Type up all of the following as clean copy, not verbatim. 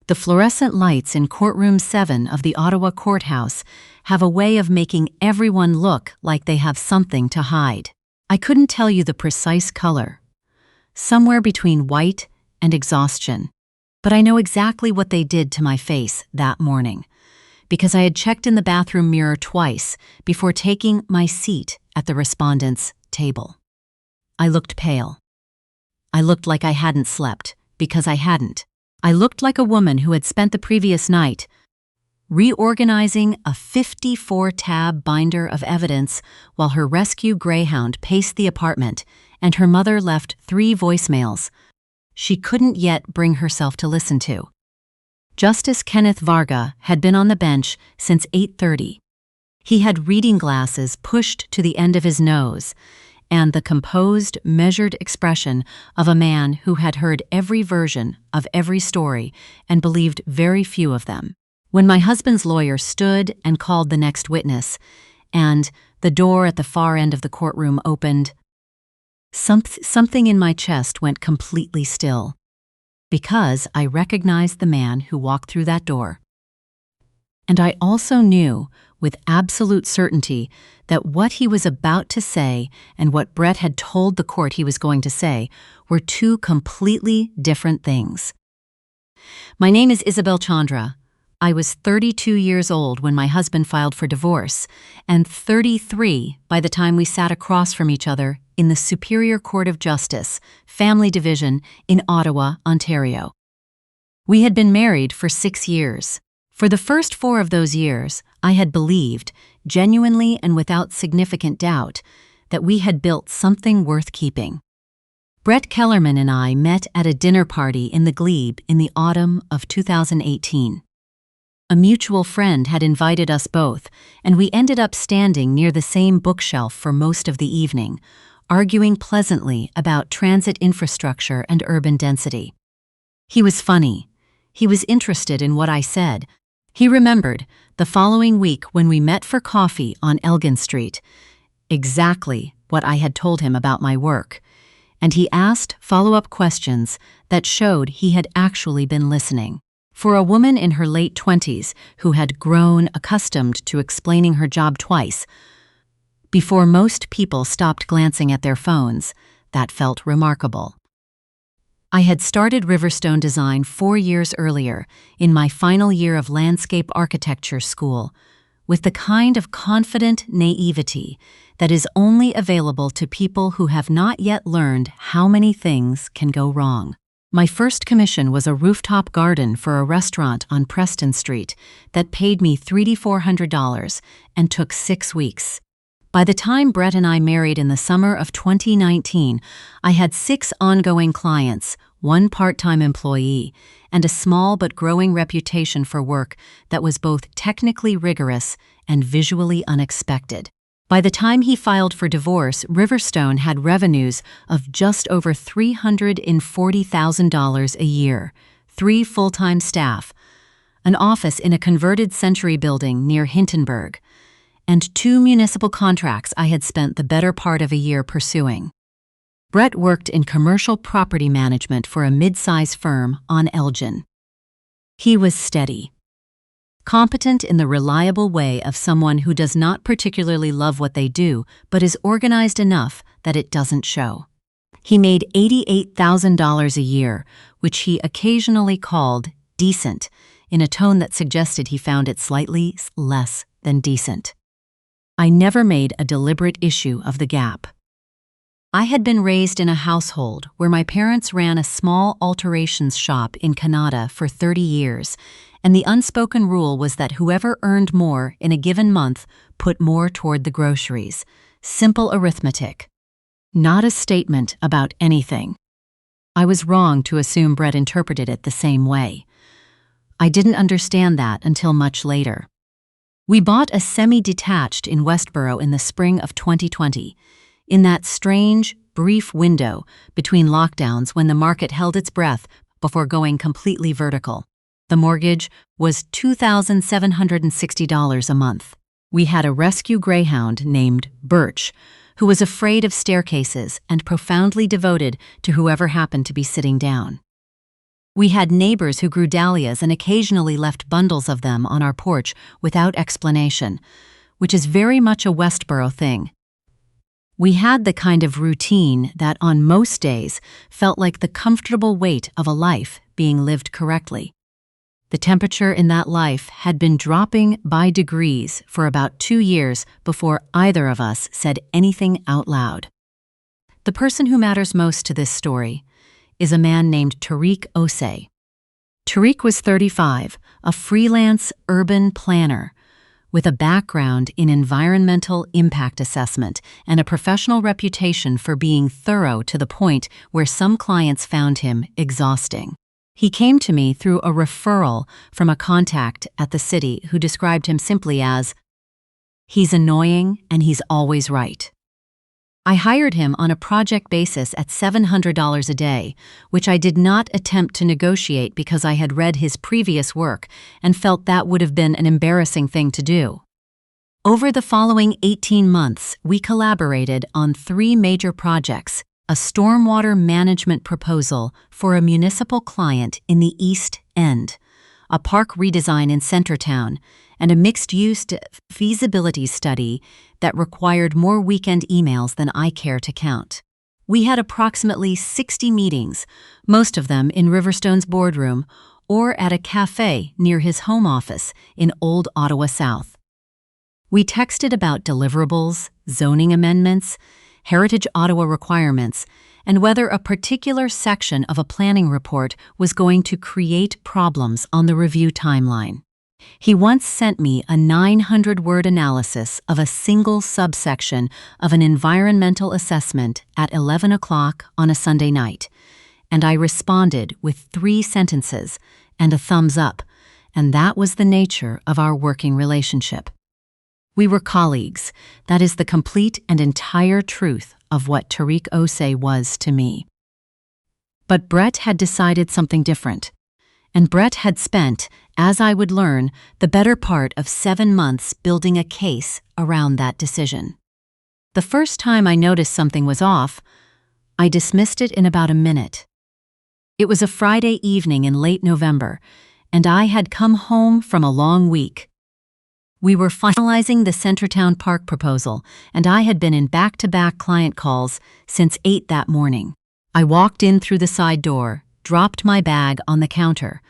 The fluorescent lights in courtroom 7 of the Ottawa courthouse have a way of making everyone look like they have something to hide. I couldn't tell you the precise color, somewhere between white and exhaustion, but I know exactly what they did to my face that morning, because I had checked in the bathroom mirror twice before taking my seat at the respondent's table. I looked pale. I looked like I hadn't slept, because I hadn't. I looked like a woman who had spent the previous night reorganizing a 54-tab binder of evidence while her rescue greyhound paced the apartment and her mother left 3 voicemails she couldn't yet bring herself to listen to. Justice Kenneth Varga had been on the bench since 8:30. He had reading glasses pushed to the end of his nose and the composed, measured expression of a man who had heard every version of every story and believed very few of them. When my husband's lawyer stood and called the next witness, and the door at the far end of the courtroom opened, something in my chest went completely still, because I recognized the man who walked through that door. And I also knew with absolute certainty that what he was about to say and what Brett had told the court he was going to say were 2 completely different things. My name is Isabel Chandra. I was 32 years old when my husband filed for divorce, and 33 by the time we sat across from each other in the Superior Court of Justice, Family Division in Ottawa, Ontario. We had been married for 6 years. For the first 4 of those years, I had believed, genuinely and without significant doubt, that we had built something worth keeping. Brett Kellerman and I met at a dinner party in the Glebe in the autumn of 2018. A mutual friend had invited us both, and we ended up standing near the same bookshelf for most of the evening, arguing pleasantly about transit infrastructure and urban density. He was funny. He was interested in what I said. He remembered, the following week when we met for coffee on Elgin Street, exactly what I had told him about my work, and he asked follow-up questions that showed he had actually been listening. For a woman in her late 20s who had grown accustomed to explaining her job twice, before most people stopped glancing at their phones, that felt remarkable. I had started Riverstone Design 4 years earlier, in my final year of landscape architecture school, with the kind of confident naivety that is only available to people who have not yet learned how many things can go wrong. My first commission was a rooftop garden for a restaurant on Preston Street that paid me $3,400 and took 6 weeks. By the time Brett and I married in the summer of 2019, I had 6 ongoing clients, 1 part-time employee, and a small but growing reputation for work that was both technically rigorous and visually unexpected. By the time he filed for divorce, Riverstone had revenues of just over $340,000 a year, 3 full-time staff, an office in a converted Century building near Hintonburg, and 2 municipal contracts I had spent the better part of a year pursuing. Brett worked in commercial property management for a mid-size firm on Elgin. He was steady, competent in the reliable way of someone who does not particularly love what they do but is organized enough that it doesn't show. He made $88,000 a year, which he occasionally called decent, in a tone that suggested he found it slightly less than decent. I never made a deliberate issue of the gap. I had been raised in a household where my parents ran a small alterations shop in Canada for 30 years, and the unspoken rule was that whoever earned more in a given month put more toward the groceries. Simple arithmetic. Not a statement about anything. I was wrong to assume Brett interpreted it the same way. I didn't understand that until much later. We bought a semi-detached in Westboro in the spring of 2020, in that strange, brief window between lockdowns when the market held its breath before going completely vertical. The mortgage was $2,760 a month. We had a rescue greyhound named Birch, who was afraid of staircases and profoundly devoted to whoever happened to be sitting down. We had neighbors who grew dahlias and occasionally left bundles of them on our porch without explanation, which is very much a Westboro thing. We had the kind of routine that on most days felt like the comfortable weight of a life being lived correctly. The temperature in that life had been dropping by degrees for about 2 years before either of us said anything out loud. The person who matters most to this story is a man named Tariq Osei. Tariq was 35, a freelance urban planner with a background in environmental impact assessment and a professional reputation for being thorough to the point where some clients found him exhausting. He came to me through a referral from a contact at the city who described him simply as, "He's annoying and he's always right." I hired him on a project basis at $700 a day, which I did not attempt to negotiate because I had read his previous work and felt that would have been an embarrassing thing to do. Over the following 18 months, we collaborated on 3 major projects: a stormwater management proposal for a municipal client in the East End, a park redesign in Centertown, and a mixed-use feasibility study that required more weekend emails than I care to count. We had approximately 60 meetings, most of them in Riverstone's boardroom or at a cafe near his home office in Old Ottawa South. We texted about deliverables, zoning amendments, Heritage Ottawa requirements, and whether a particular section of a planning report was going to create problems on the review timeline. He once sent me a 900-word analysis of a single subsection of an environmental assessment at 11 o'clock on a Sunday night, and I responded with 3 sentences and a thumbs up, and that was the nature of our working relationship. We were colleagues. That is the complete and entire truth of what Tariq Osei was to me. But Brett had decided something different, and Brett had spent, as I would learn, the better part of 7 months building a case around that decision. The first time I noticed something was off, I dismissed it in about a minute. It was a Friday evening in late November, and I had come home from a long week. We were finalizing the Centertown Park proposal, and I had been in back-to-back client calls since 8 that morning. I walked in through the side door, dropped my bag on the counter,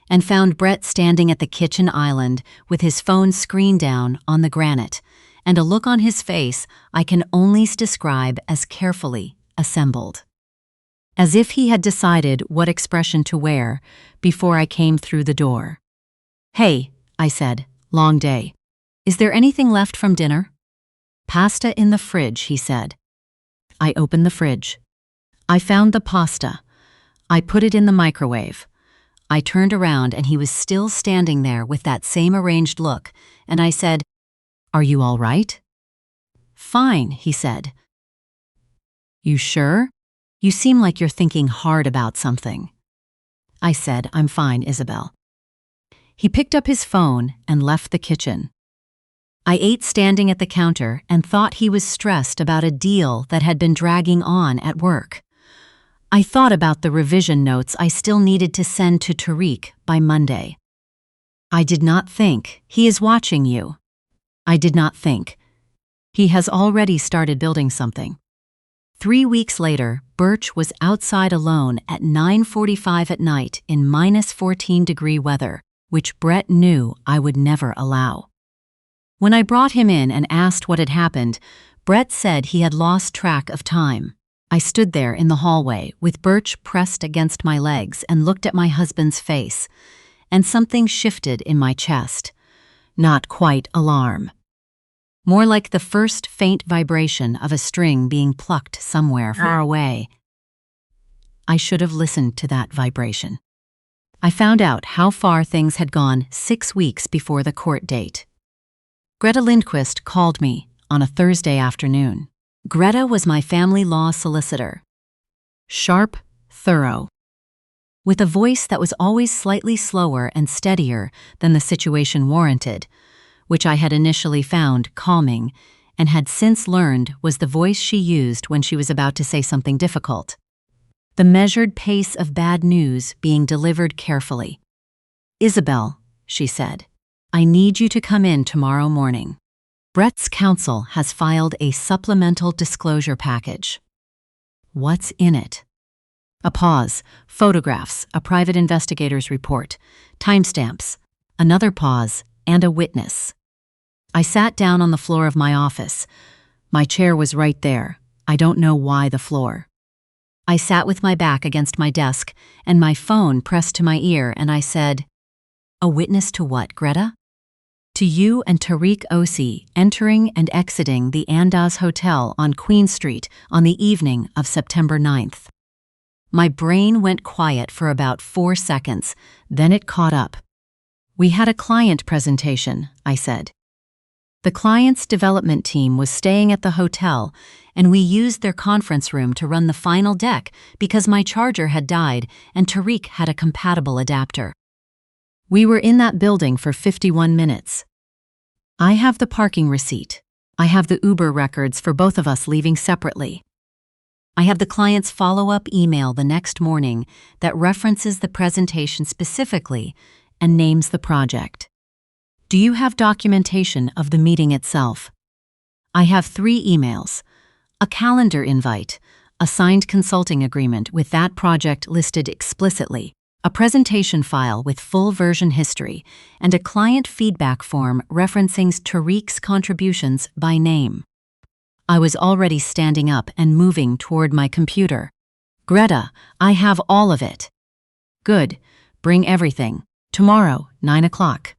and found Brett standing at the kitchen island with his phone screen down on the granite, and a look on his face I can only describe as carefully assembled. As if he had decided what expression to wear before I came through the door. "Hey," I said, "long day. Is there anything left from dinner?" "Pasta in the fridge," he said. I opened the fridge. I found the pasta. I put it in the microwave. I turned around and he was still standing there with that same arranged look, and I said, "Are you all right?" "Fine," he said. "You sure? You seem like you're thinking hard about something." I said, "I'm fine, Isabel." He picked up his phone and left the kitchen. I ate standing at the counter and thought he was stressed about a deal that had been dragging on at work. I thought about the revision notes I still needed to send to Tariq by Monday. I did not think, "He is watching you." I did not think, "He has already started building something." 3 weeks later, Birch was outside alone at 9:45 at night in -14-degree weather, which Brett knew I would never allow. When I brought him in and asked what had happened, Brett said he had lost track of time. I stood there in the hallway with Birch pressed against my legs and looked at my husband's face, and something shifted in my chest. Not quite alarm. More like the first faint vibration of a string being plucked somewhere far away. I should have listened to that vibration. I found out how far things had gone 6 weeks before the court date. Greta Lindquist called me on a Thursday afternoon. Greta was my family law solicitor. Sharp, thorough. With a voice that was always slightly slower and steadier than the situation warranted, which I had initially found calming and had since learned was the voice she used when she was about to say something difficult. the measured pace of bad news being delivered carefully. "Isabel," she said, "I need you to come in tomorrow morning. Brett's counsel has filed a supplemental disclosure package." "What's in it?" A pause, photographs, a private investigator's report, timestamps, another pause, and a witness. I sat down on the floor of my office. My chair was right there. I don't know why the floor. I sat with my back against my desk and my phone pressed to my ear, and I said, "A witness to what, Greta?" "To you and Tariq Osi entering and exiting the Andaz Hotel on Queen Street on the evening of September 9th. My brain went quiet for about 4 seconds, then it caught up. "We had a client presentation," I said. "The client's development team was staying at the hotel, and we used their conference room to run the final deck because my charger had died and Tariq had a compatible adapter. We were in that building for 51 minutes. I have the parking receipt. I have the Uber records for both of us leaving separately. I have the client's follow-up email the next morning that references the presentation specifically and names the project. Do you have documentation of the meeting itself?" "I have 3 emails, a calendar invite, a signed consulting agreement with that project listed explicitly, a presentation file with full version history, and a client feedback form referencing Tariq's contributions by name." I was already standing up and moving toward my computer. "Greta, I have all of it." "Good. Bring everything. Tomorrow, 9 o'clock.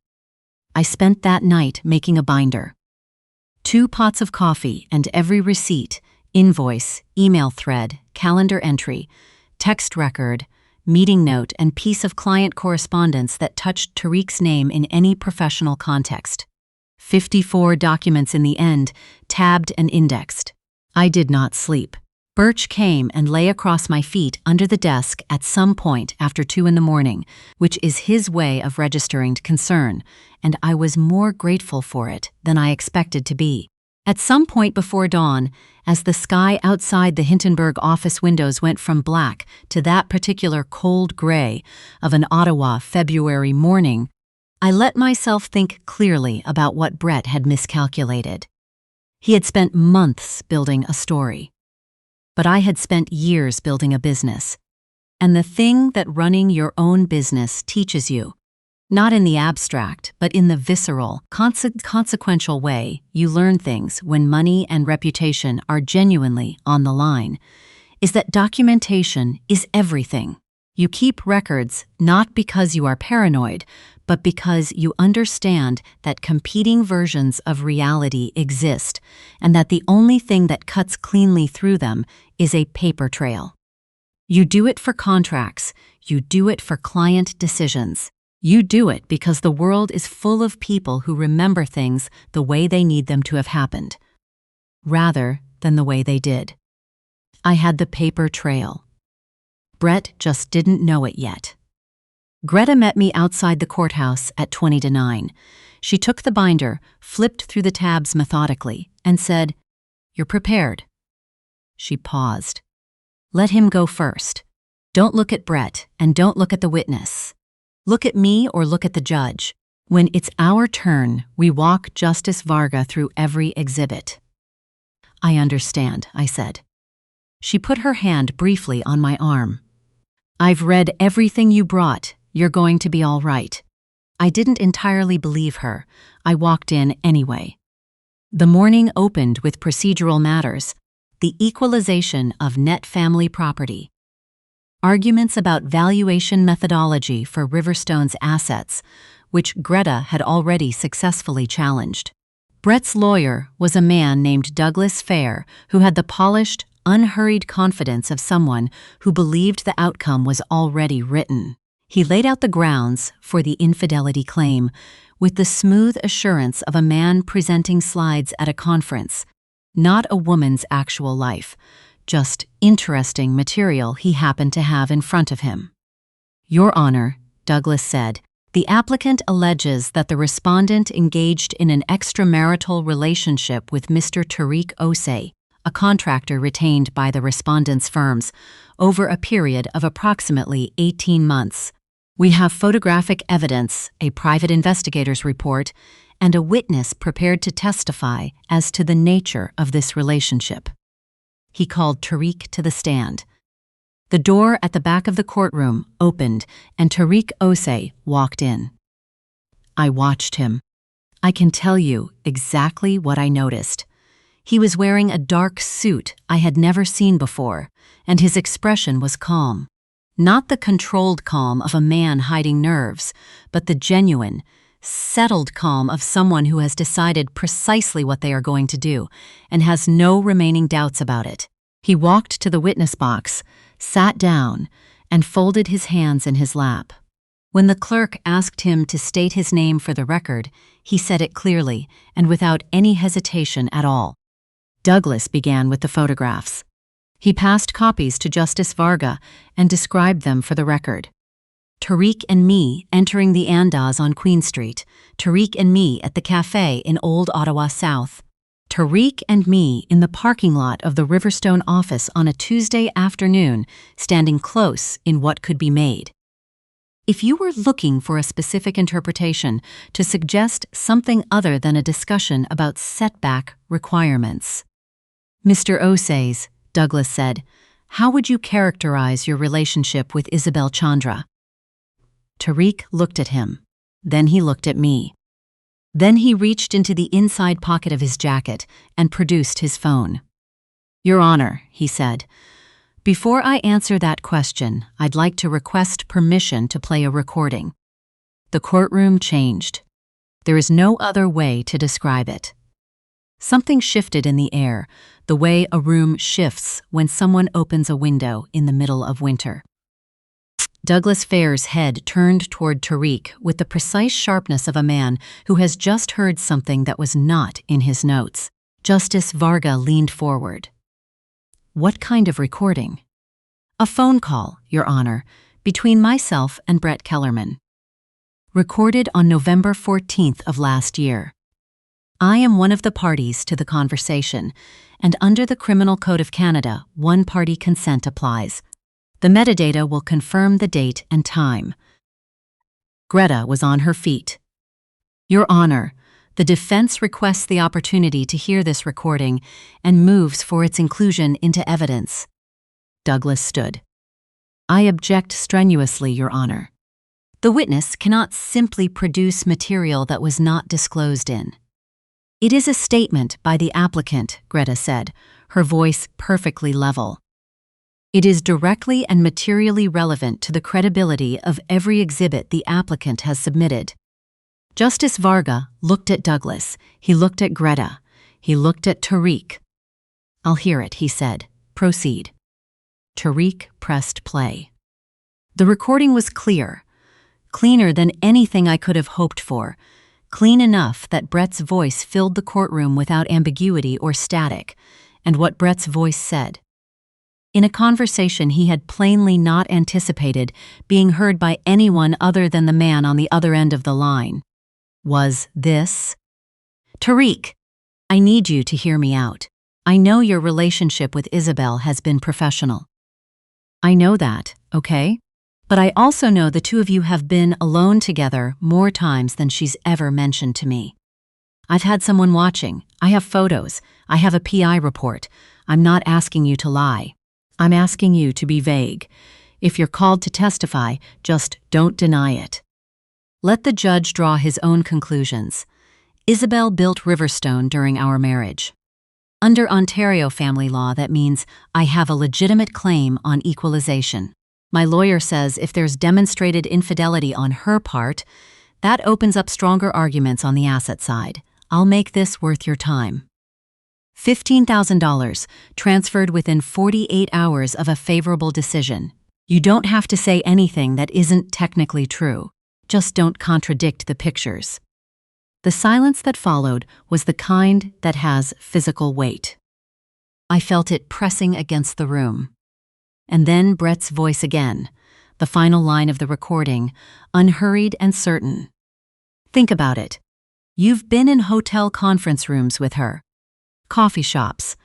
I spent that night making a binder. 2 pots of coffee and every receipt, invoice, email thread, calendar entry, text record, meeting note, and piece of client correspondence that touched Tariq's name in any professional context. 54 documents in the end, tabbed and indexed. I did not sleep. Birch came and lay across my feet under the desk at some point after 2 in the morning, which is his way of registering concern, and I was more grateful for it than I expected to be. At some point before dawn, as the sky outside the Hintonburg office windows went from black to that particular cold gray of an Ottawa February morning, I let myself think clearly about what Brett had miscalculated. He had spent months building a story. But I had spent years building a business. And the thing that running your own business teaches you, not in the abstract, but in the visceral, consequential way you learn things when money and reputation are genuinely on the line, is that documentation is everything. You keep records not because you are paranoid, but because you understand that competing versions of reality exist, and that the only thing that cuts cleanly through them is a paper trail. You do it for contracts, you do it for client decisions. You do it because the world is full of people who remember things the way they need them to have happened, rather than the way they did. I had the paper trail. Brett just didn't know it yet. Greta met me outside the courthouse at 20 to 9. She took the binder, flipped through the tabs methodically, and said, "You're prepared." She paused. "Let him go first. Don't look at Brett, and don't look at the witness. Look at me or look at the judge. When it's our turn, we walk Justice Varga through every exhibit." "I understand," I said. She put her hand briefly on my arm. "I've read everything you brought. You're going to be all right." I didn't entirely believe her. I walked in anyway. The morning opened with procedural matters, the equalization of net family property, arguments about valuation methodology for Riverstone's assets, which Greta had already successfully challenged. Brett's lawyer was a man named Douglas Fair, who had the polished, unhurried confidence of someone who believed the outcome was already written. He laid out the grounds for the infidelity claim with the smooth assurance of a man presenting slides at a conference, not a woman's actual life, just interesting material he happened to have in front of him. "Your Honor," Douglas said, "the applicant alleges that the respondent engaged in an extramarital relationship with Mr. Tariq Osei, a contractor retained by the respondent's firms, over a period of approximately 18 months. We have photographic evidence, a private investigator's report, and a witness prepared to testify as to the nature of this relationship. He called Tariq to the stand. The door at the back of the courtroom opened and Tariq Osei walked in. I watched him. I can tell you exactly what I noticed. He was wearing a dark suit I had never seen before, and his expression was calm. Not the controlled calm of a man hiding nerves, but the genuine, settled calm of someone who has decided precisely what they are going to do and has no remaining doubts about it. He walked to the witness box, sat down, and folded his hands in his lap. When the clerk asked him to state his name for the record, he said it clearly and without any hesitation at all. Douglas began with the photographs. He passed copies to Justice Varga and described them for the record. Tariq and me entering the Andaz on Queen Street. Tariq and me at the cafe in Old Ottawa South. Tariq and me in the parking lot of the Riverstone office on a Tuesday afternoon, standing close in what could be made. If you were looking for a specific interpretation to suggest something other than a discussion about setback requirements. Mr. Osei's, Douglas said, how would you characterize your relationship with Isabel Chandra? Tariq looked at him. Then he looked at me. Then he reached into the inside pocket of his jacket and produced his phone. Your Honor, he said, before I answer that question, I'd like to request permission to play a recording. The courtroom changed. There is no other way to describe it. Something shifted in the air, the way a room shifts when someone opens a window in the middle of winter. Douglas Fair's head turned toward Tariq with the precise sharpness of a man who has just heard something that was not in his notes. Justice Varga leaned forward. What kind of recording? A phone call, Your Honor, between myself and Brett Kellerman. Recorded on November 14th of last year. I am one of the parties to the conversation, and under the Criminal Code of Canada, one-party consent applies. The metadata will confirm the date and time. Greta was on her feet. Your Honor, the defense requests the opportunity to hear this recording and moves for its inclusion into evidence. Douglas stood. I object strenuously, Your Honor. The witness cannot simply produce material that was not disclosed in. It is a statement by the applicant, Greta said, her voice perfectly level. It is directly and materially relevant to the credibility of every exhibit the applicant has submitted. Justice Varga looked at Douglas, he looked at Greta, he looked at Tariq. I'll hear it, he said. Proceed. Tariq pressed play. The recording was clear, cleaner than anything I could have hoped for, clean enough that Brett's voice filled the courtroom without ambiguity or static, and what Brett's voice said. In a conversation he had plainly not anticipated being heard by anyone other than the man on the other end of the line. Was this? Tariq, I need you to hear me out. I know your relationship with Isabel has been professional. I know that, okay? But I also know the two of you have been alone together more times than she's ever mentioned to me. I've had someone watching. I have photos. I have a PI report. I'm not asking you to lie. I'm asking you to be vague. If you're called to testify, just don't deny it. Let the judge draw his own conclusions. Isabel built Riverstone during our marriage. Under Ontario family law, that means I have a legitimate claim on equalization. My lawyer says if there's demonstrated infidelity on her part, that opens up stronger arguments on the asset side. I'll make this worth your time. $15,000, transferred within 48 hours of a favorable decision. You don't have to say anything that isn't technically true. Just don't contradict the pictures. The silence that followed was the kind that has physical weight. I felt it pressing against the room. And then Brett's voice again, the final line of the recording, unhurried and certain. Think about it. You've been in hotel conference rooms with her, coffee shops.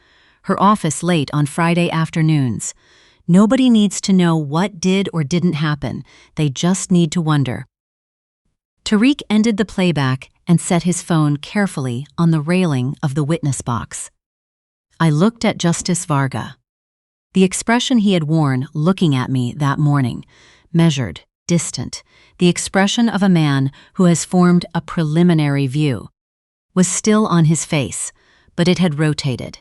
her office late on Friday afternoons. Nobody needs to know what did or didn't happen. They just need to wonder. Tariq ended the playback and set his phone carefully on the railing of the witness box. I looked at Justice Varga. The expression he had worn looking at me that morning, measured, distant, the expression of a man who has formed a preliminary view, was still on his face, but it had rotated,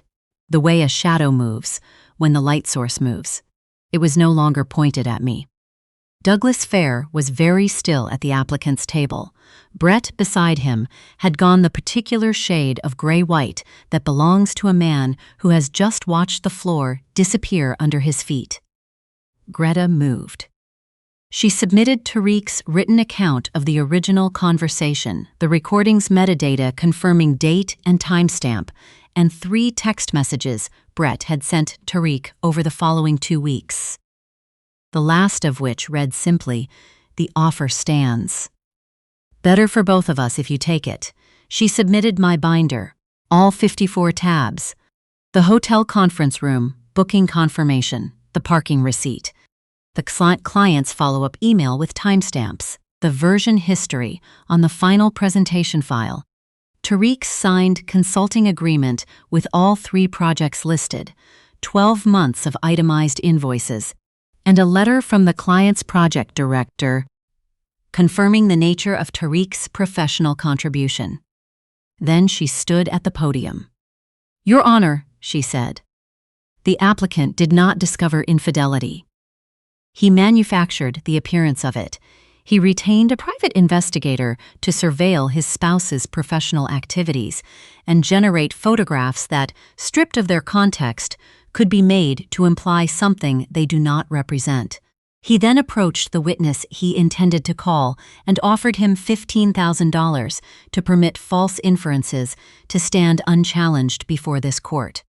the way a shadow moves when the light source moves. It was no longer pointed at me. Douglas Fair was very still at the applicant's table. Brett, beside him, had gone the particular shade of gray-white that belongs to a man who has just watched the floor disappear under his feet. Greta moved. She submitted Tariq's written account of the original conversation, the recording's metadata confirming date and timestamp, and 3 text messages Brett had sent Tariq over the following 2 weeks. The last of which read simply, "The offer stands. Better for both of us if you take it." She submitted my binder, all 54 tabs, the hotel conference room, booking confirmation, the parking receipt, the client's follow-up email with timestamps, the version history on the final presentation file, Tariq's signed consulting agreement with all 3 projects listed, 12 months of itemized invoices, and a letter from the client's project director confirming the nature of Tariq's professional contribution. Then she stood at the podium. "Your Honor," she said, "the applicant did not discover infidelity. He manufactured the appearance of it. He retained a private investigator to surveil his spouse's professional activities and generate photographs that, stripped of their context, could be made to imply something they do not represent. He then approached the witness he intended to call and offered him $15,000 to permit false inferences to stand unchallenged before this court.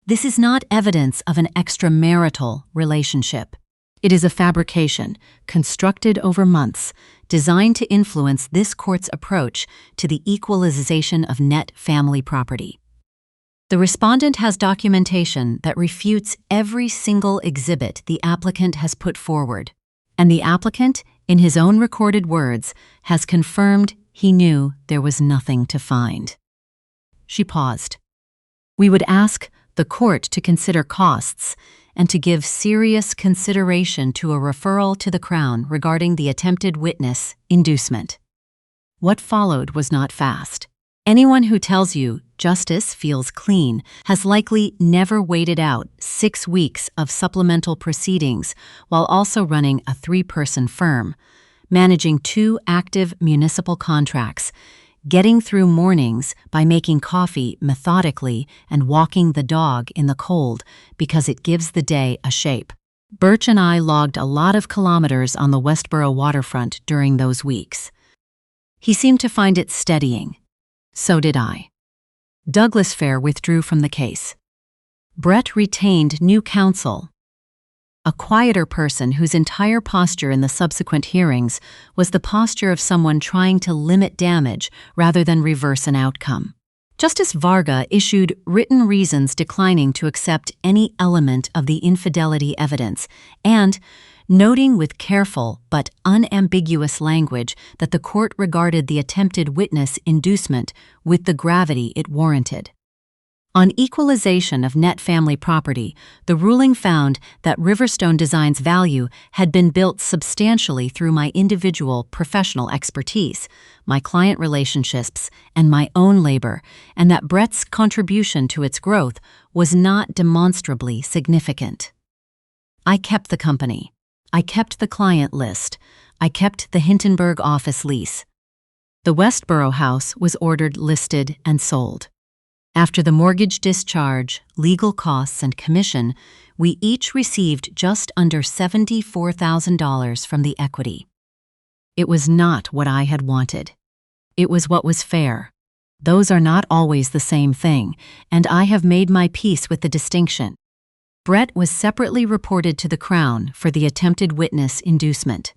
This is not evidence of an extramarital relationship. It is a fabrication, constructed over months, designed to influence this court's approach to the equalization of net family property. The respondent has documentation that refutes every single exhibit the applicant has put forward, and the applicant, in his own recorded words, has confirmed he knew there was nothing to find." She paused. "We would ask the court to consider costs and to give serious consideration to a referral to the Crown regarding the attempted witness inducement." What followed was not fast. Anyone who tells you justice feels clean has likely never waited out 6 weeks of supplemental proceedings while also running a 3-person firm, managing 2 active municipal contracts, getting through mornings by making coffee methodically and walking the dog in the cold because it gives the day a shape. Birch and I logged a lot of kilometers on the Westboro waterfront during those weeks. He seemed to find it steadying. So did I. Douglas Fair withdrew from the case. Brett retained new counsel, a quieter person whose entire posture in the subsequent hearings was the posture of someone trying to limit damage rather than reverse an outcome. Justice Varga issued written reasons declining to accept any element of the infidelity evidence and, noting with careful but unambiguous language that the court regarded the attempted witness inducement with the gravity it warranted. On equalization of net family property, the ruling found that Riverstone Design's value had been built substantially through my individual professional expertise, my client relationships, and my own labor, and that Brett's contribution to its growth was not demonstrably significant. I kept the company. I kept the client list. I kept the Hintonburg office lease. The Westboro house was ordered listed and sold. After the mortgage discharge, legal costs, and commission, we each received just under $74,000 from the equity. It was not what I had wanted. It was what was fair. Those are not always the same thing, and I have made my peace with the distinction. Brett was separately reported to the Crown for the attempted witness inducement.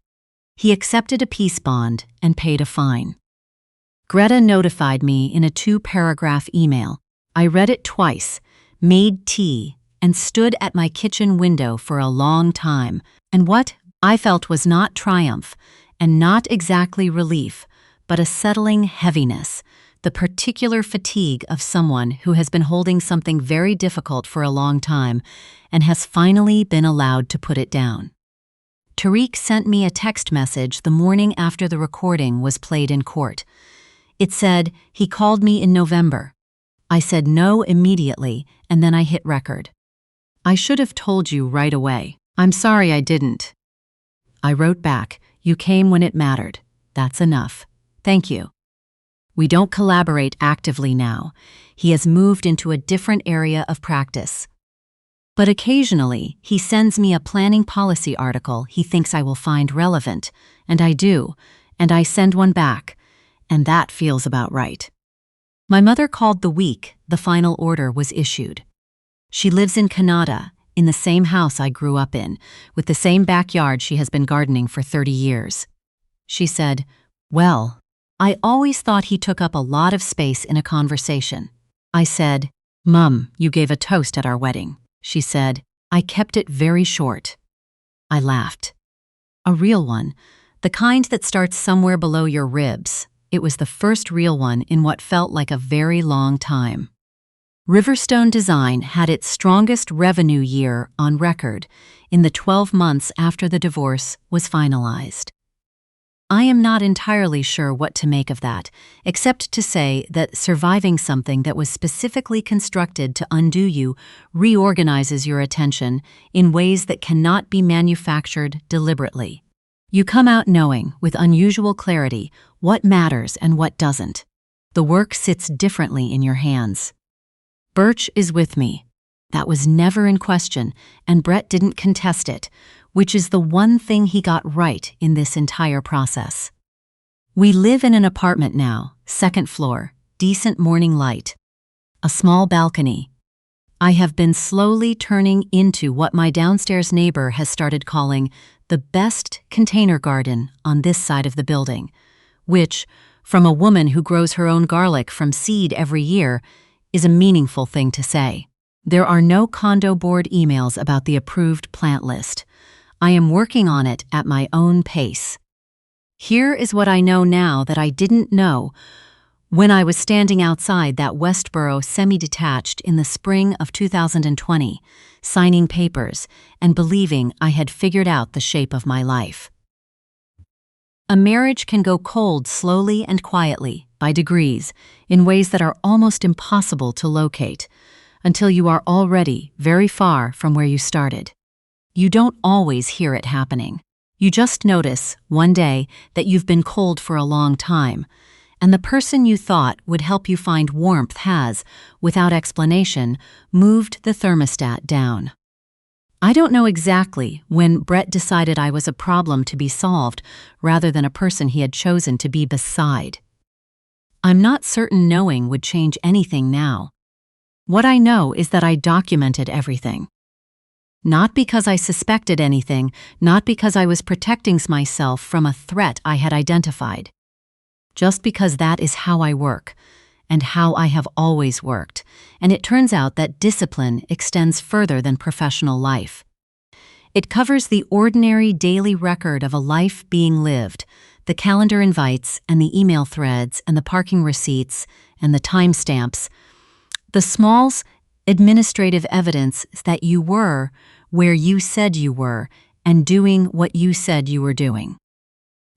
He accepted a peace bond and paid a fine. Greta notified me in a 2-paragraph email. I read it twice, made tea, and stood at my kitchen window for a long time, and what I felt was not triumph, and not exactly relief, but a settling heaviness, the particular fatigue of someone who has been holding something very difficult for a long time and has finally been allowed to put it down. Tariq sent me a text message the morning after the recording was played in court. It said he called me in November. I said no immediately, and then I hit record. I should have told you right away. I'm sorry I didn't. I wrote back, you came when it mattered. That's enough. Thank you. We don't collaborate actively now. He has moved into a different area of practice. But occasionally, he sends me a planning policy article he thinks I will find relevant, and I do, and I send one back, and that feels about right. My mother called the week the final order was issued. She lives in Canada, in the same house I grew up in, with the same backyard she has been gardening for 30 years. She said, "Well, I always thought he took up a lot of space in a conversation." I said, "Mum, you gave a toast at our wedding." She said, "I kept it very short." I laughed. A real one, the kind that starts somewhere below your ribs. It was the first real one in what felt like a very long time. Riverstone Design had its strongest revenue year on record in the 12 months after the divorce was finalized. I am not entirely sure what to make of that, except to say that surviving something that was specifically constructed to undo you reorganizes your attention in ways that cannot be manufactured deliberately. You come out knowing, with unusual clarity, what matters and what doesn't. The work sits differently in your hands. Birch is with me. That was never in question, and Brett didn't contest it, which is the one thing he got right in this entire process. We live in an apartment now, second floor, decent morning light, a small balcony. I have been slowly turning into what my downstairs neighbor has started calling the best container garden on this side of the building, which, from a woman who grows her own garlic from seed every year, is a meaningful thing to say. There are no condo board emails about the approved plant list. I am working on it at my own pace. Here is what I know now that I didn't know when I was standing outside that Westboro semi-detached in the spring of 2020, signing papers and believing I had figured out the shape of my life. A marriage can go cold slowly and quietly, by degrees, in ways that are almost impossible to locate, until you are already very far from where you started. You don't always hear it happening. You just notice, one day, that you've been cold for a long time, and the person you thought would help you find warmth has, without explanation, moved the thermostat down. I don't know exactly when Brett decided I was a problem to be solved rather than a person he had chosen to be beside. I'm not certain knowing would change anything now. What I know is that I documented everything. Not because I suspected anything, not because I was protecting myself from a threat I had identified. Just because that is how I work, and how I have always worked, and it turns out that discipline extends further than professional life. It covers the ordinary daily record of a life being lived, the calendar invites and the email threads and the parking receipts and the timestamps, the smalls, administrative evidence that you were where you said you were and doing what you said you were doing.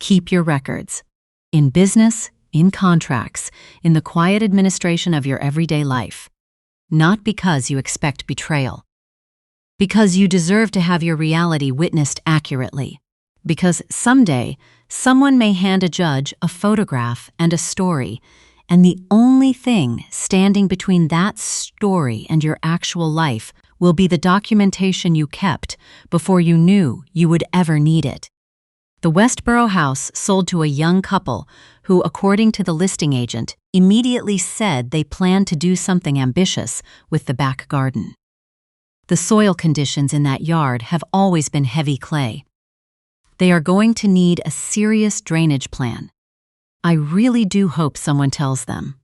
Keep your records. In business, in contracts, in the quiet administration of your everyday life. Not because you expect betrayal. Because you deserve to have your reality witnessed accurately. Because someday, someone may hand a judge a photograph and a story, and the only thing standing between that story and your actual life will be the documentation you kept before you knew you would ever need it. The Westboro house sold to a young couple who, according to the listing agent, immediately said they planned to do something ambitious with the back garden. The soil conditions in that yard have always been heavy clay. They are going to need a serious drainage plan. I really do hope someone tells them.